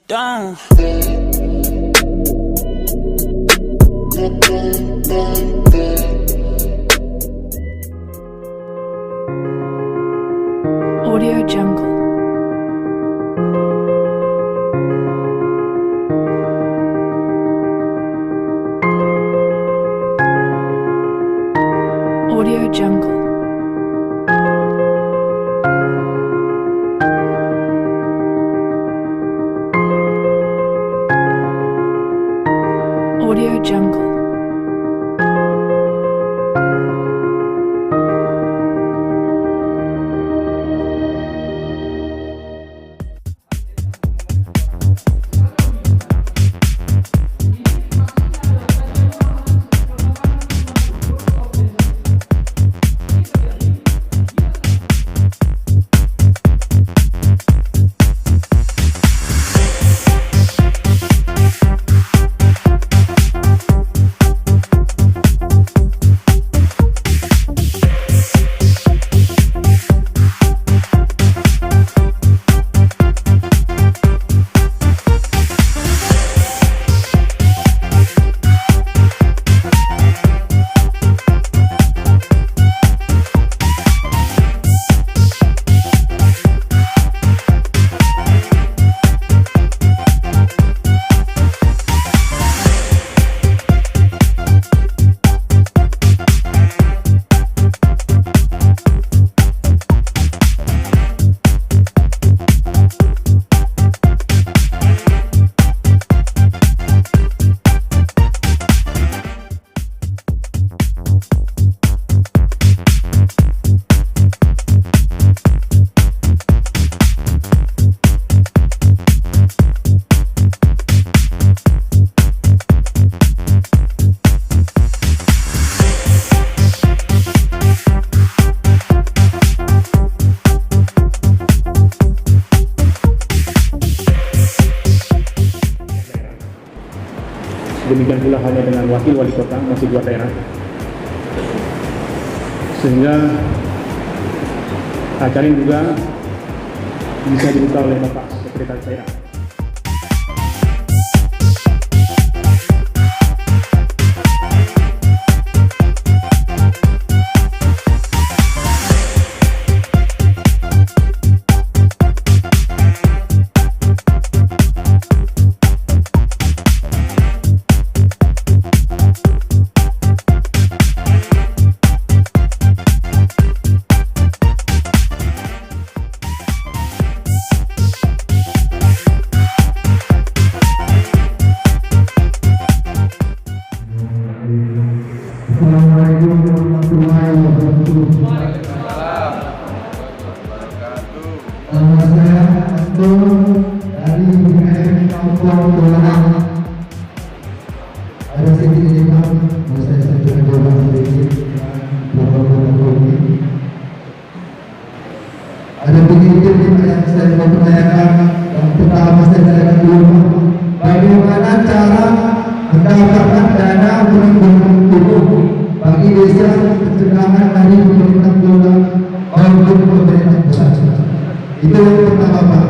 down. Audio Jungle. Audio Jungle. Audio Jungle. Demikian pula hanya dengan wakil wali kota masih 2 daerah, sehingga acara ini juga bisa dibuka oleh Bapak Sekretaris Daerah. Dari PKM Kampong Tualang ada sedikit saya sampaikan jawab sedikit ada sedikit yang saya mau tanyakan. Yang pertama saya tanyakan dulu, bagaimana cara mendapatkan dana untuk bagi desa pencegahan dari pemerintah kota maupun pemerintah pusat. Itu yang pertama, Pak.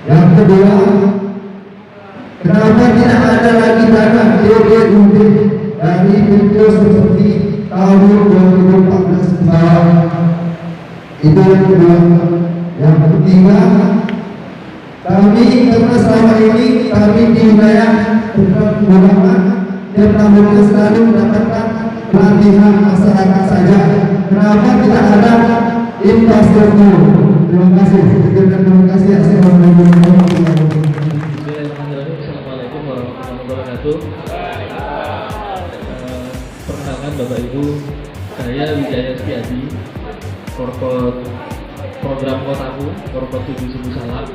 Yang kedua, kenapa tidak ada lagi dana DBUD dari pintu seperti tahun 2014 ke bawah? Itu yang kedua. Yang ketiga, kami karena selama ini kami di wilayah Pencegahan dan namun selalu mendapatkan pelatihan masyarakat saja. Kenapa tidak ada infrastruktur? Terima kasih. Terima kasih. Assalamualaikum warahmatullahi wabarakatuh. Perkenalkan Bapak Ibu, saya Wijaya Setiadi, Korpot Program KOTAKU, Korpot 7 Subulussalam,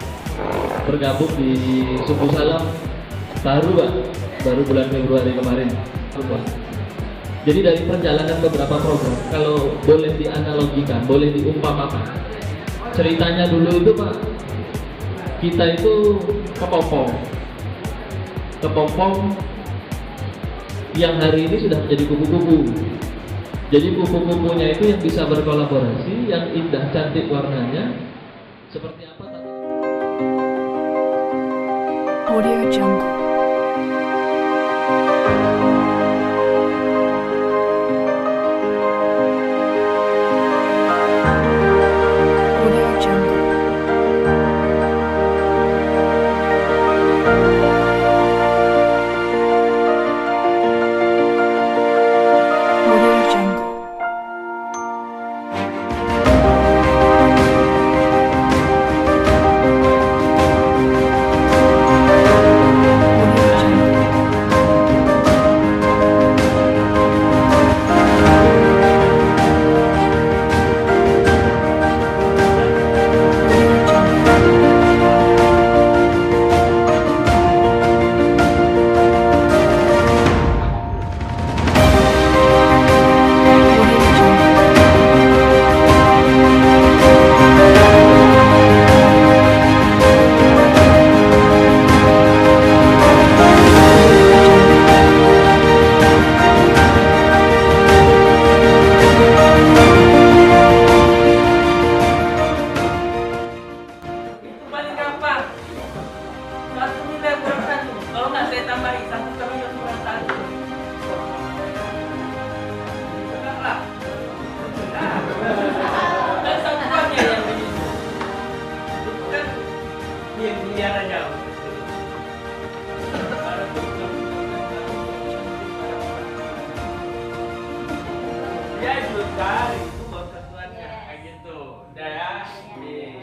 bergabung di Subulussalam baru bulan Februari kemarin. Jadi dari perjalanan beberapa program, kalau boleh dianalogikan, boleh diumpamakan, ceritanya dulu itu Pak, kita itu kepompong yang hari ini sudah menjadi kupu-kupu. Jadi kupu-kupunya itu yang bisa berkolaborasi, yang indah cantik warnanya, seperti apa tadi? Audio Jungle. Audio Jungle. Audio Jungle. Ya itu sekali itu buat satuannya kayak gitu. Udah ya. Di